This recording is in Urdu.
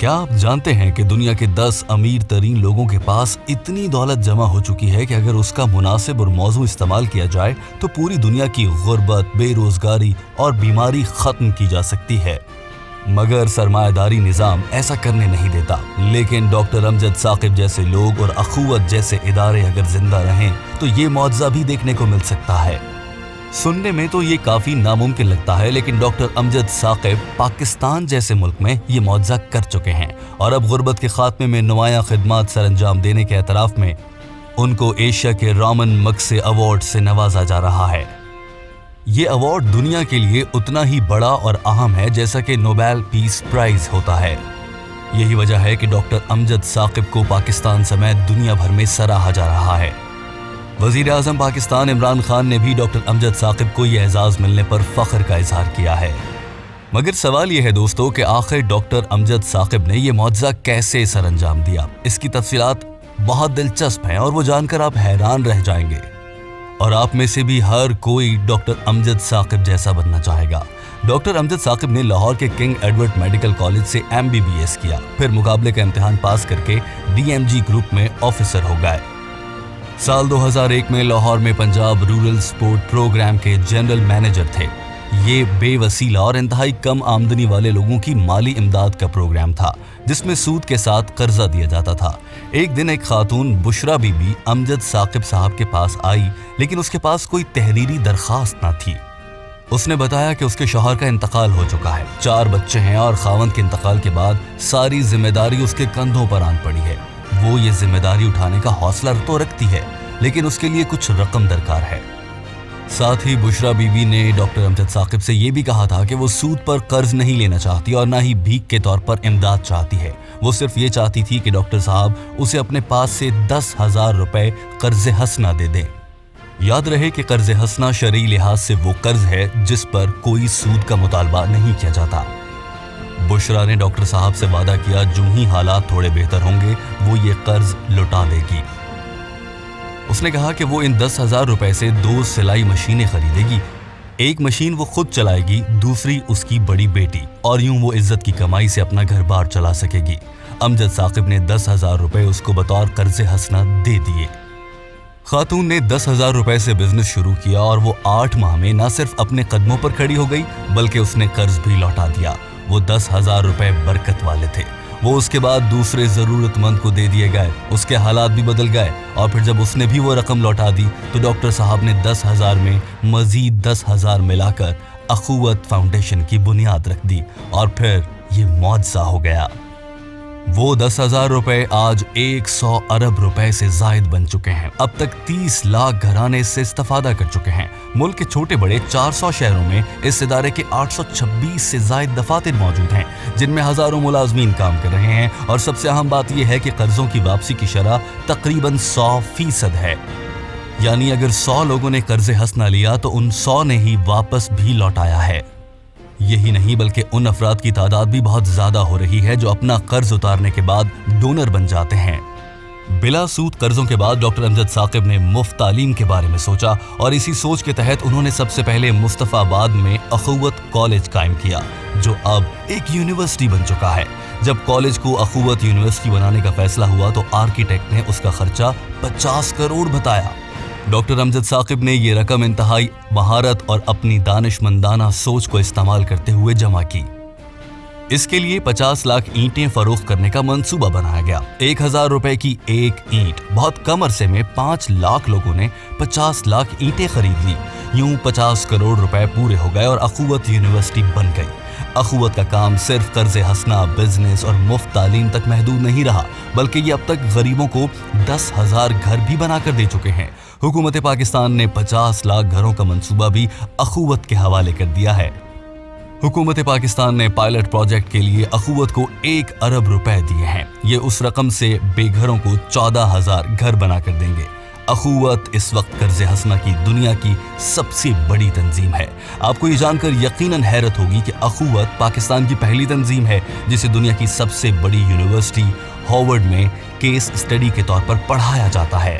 کیا آپ جانتے ہیں کہ دنیا کے 10 امیر ترین لوگوں کے پاس اتنی دولت جمع ہو چکی ہے کہ اگر اس کا مناسب اور موزوں استعمال کیا جائے تو پوری دنیا کی غربت، بے روزگاری اور بیماری ختم کی جا سکتی ہے؟ مگر سرمایہ داری نظام ایسا کرنے نہیں دیتا۔ لیکن ڈاکٹر امجد ثاقب جیسے لوگ اور اخوت جیسے ادارے اگر زندہ رہیں تو یہ معجزہ بھی دیکھنے کو مل سکتا ہے۔ سننے میں تو یہ کافی ناممکن لگتا ہے، لیکن ڈاکٹر امجد ثاقب پاکستان جیسے ملک میں یہ معجزہ کر چکے ہیں اور اب غربت کے خاتمے میں نمایاں خدمات سر انجام دینے کے اعتراف میں ان کو ایشیا کے رامن مگسے ایوارڈ سے نوازا جا رہا ہے۔ یہ ایوارڈ دنیا کے لیے اتنا ہی بڑا اور اہم ہے جیسا کہ نوبیل پیس پرائز ہوتا ہے۔ یہی وجہ ہے کہ ڈاکٹر امجد ثاقب کو پاکستان سمیت دنیا بھر میں سراہا جا رہا ہے۔ وزیر اعظم پاکستان عمران خان نے بھی ڈاکٹر امجد ثاقب کو یہ اعزاز ملنے پر فخر کا اظہار کیا ہے۔ مگر سوال یہ ہے دوستو کہ آخر ڈاکٹر امجد ثاقب نے یہ معجزہ کیسے سر انجام دیا؟ اس کی تفصیلات بہت دلچسپ ہیں اور وہ جان کر آپ حیران رہ جائیں گے، اور آپ میں سے بھی ہر کوئی ڈاکٹر امجد ثاقب جیسا بننا چاہے گا۔ ڈاکٹر امجد ثاقب نے لاہور کے کنگ ایڈورڈ میڈیکل کالج سے MBBS کیا، پھر مقابلے کا امتحان پاس کر کے DMG گروپ میں آفیسر ہو گئے۔ سال 2001 میں لاہور میں پنجاب رورل سپورٹ پروگرام کے جنرل مینیجر تھے۔ یہ بے وسیلہ اور انتہائی کم آمدنی والے لوگوں کی مالی امداد کا پروگرام تھا جس میں سود کے ساتھ قرضہ دیا جاتا تھا۔ ایک دن ایک خاتون بشرا بی بی امجد ثاقب صاحب کے پاس آئی، لیکن اس کے پاس کوئی تحریری درخواست نہ تھی۔ اس نے بتایا کہ اس کے شوہر کا انتقال ہو چکا ہے، 4 بچے ہیں اور خاوند کے انتقال کے بعد ساری ذمہ داری اس کے کندھوں پر آن پڑی ہے۔ وہ یہ ذمہ داری اٹھانے کا حوصلہ تو رکھتی ہے، لیکن اس کے لیے کچھ رقم درکار ہے۔ ساتھ ہی بشرا بی بی نے ڈاکٹر امجد ثاقب سے یہ بھی کہا تھا کہ وہ سود پر قرض نہیں لینا چاہتی اور نہ ہی بھیک کے طور پر امداد چاہتی ہے۔ وہ صرف یہ چاہتی تھی کہ ڈاکٹر صاحب اسے اپنے پاس سے 10,000 روپے قرض حسنہ دے دیں۔ یاد رہے کہ قرض حسنہ شرعی لحاظ سے وہ قرض ہے جس پر کوئی سود کا مطالبہ نہیں کیا جاتا۔ بشرا نے ڈاکٹر صاحب سے وعدہ کیا جو ہی حالات تھوڑے بہتر ہوں گے وہ یہ قرض لوٹا دے گی۔ اس نے کہا کہ وہ ان 10,000 روپے سے 2 سلائی مشینیں خریدے گی، ایک مشین وہ خود چلائے گی، دوسری اس کی بڑی بیٹی، اور یوں وہ عزت کی کمائی سے اپنا گھر بار چلا سکے گی۔ امجد ثاقب نے 10,000 روپے اس کو بطور قرض حسنہ دے دیے۔ خاتون نے 10,000 روپے سے بزنس شروع کیا اور وہ 8 ماہ میں نہ صرف اپنے قدموں پر کھڑی ہو گئی بلکہ اس نے قرض بھی لوٹا دیا۔ وہ 10,000 روپے برکت والے تھے۔ وہ اس کے بعد دوسرے ضرورت مند کو دے دیے گئے، اس کے حالات بھی بدل گئے، اور پھر جب اس نے بھی وہ رقم لوٹا دی تو ڈاکٹر صاحب نے 10,000 میں مزید 10,000 ملا کر اخوت فاؤنڈیشن کی بنیاد رکھ دی، اور پھر یہ معجزہ ہو گیا۔ وہ 10,000 روپے آج 100 ارب روپے سے زائد بن چکے ہیں۔ اب تک 30 لاکھ گھرانے اس سے استفادہ کر چکے ہیں۔ ملک کے چھوٹے بڑے 400 شہروں میں اس ادارے کے 826 سے زائد دفاتر موجود ہیں جن میں ہزاروں ملازمین کام کر رہے ہیں، اور سب سے اہم بات یہ ہے کہ قرضوں کی واپسی کی شرح تقریباً 100% ہے۔ یعنی اگر 100 لوگوں نے قرض حسنہ لیا تو ان 100 نے ہی واپس بھی لوٹایا ہے۔ یہی نہیں بلکہ ان افراد کی تعداد بھی بہت زیادہ ہو رہی ہے جو اپنا قرض اتارنے کے بعد ڈونر بن جاتے ہیں۔ بلا سود قرضوں کے بعد ڈاکٹر امجد ثاقب نے مفت تعلیم کے بارے میں سوچا، اور اسی سوچ کے تحت انہوں نے سب سے پہلے مصطفی آباد میں اخوت کالج قائم کیا جو اب ایک یونیورسٹی بن چکا ہے۔ جب کالج کو اخوت یونیورسٹی بنانے کا فیصلہ ہوا تو آرکیٹیکٹ نے اس کا خرچہ 50 کروڑ بتایا۔ ڈاکٹر امجد ثاقب نے یہ رقم انتہائی مہارت اور اپنی دانش مندانہ سوچ کو استعمال کرتے ہوئے جمع کی۔ اس کے لیے 50 لاکھ اینٹیں فروخت کرنے کا منصوبہ بنایا گیا۔ 1,000 روپے کی ایک اینٹ، بہت کم عرصے میں 5 لاکھ لوگوں نے 50 لاکھ اینٹیں خرید لی۔ یوں 50 کروڑ روپے پورے ہو گئے اور اخوت یونیورسٹی بن گئی۔ اخوت کا کام صرف قرض حسنہ، بزنس اور مفت تعلیم تک محدود نہیں رہا، بلکہ یہ اب تک غریبوں کو 10,000 گھر بھی بنا کر دے چکے ہیں۔ حکومت پاکستان نے 50 لاکھ گھروں کا منصوبہ بھی اخوت کے حوالے کر دیا ہے۔ حکومت پاکستان نے پائلٹ پروجیکٹ کے لیے اخوت کو 1 ارب روپے دیے ہیں۔ یہ اس رقم سے بے گھروں کو 14,000 گھر بنا کر دیں گے۔ اخوت اس وقت قرض حسنہ کی دنیا کی سب سے بڑی تنظیم ہے۔ آپ کو یہ جان کر یقیناً حیرت ہوگی کہ اخوت پاکستان کی پہلی تنظیم ہے جسے دنیا کی سب سے بڑی یونیورسٹی ہارورڈ میں کیس اسٹڈی کے طور پر پڑھایا جاتا ہے۔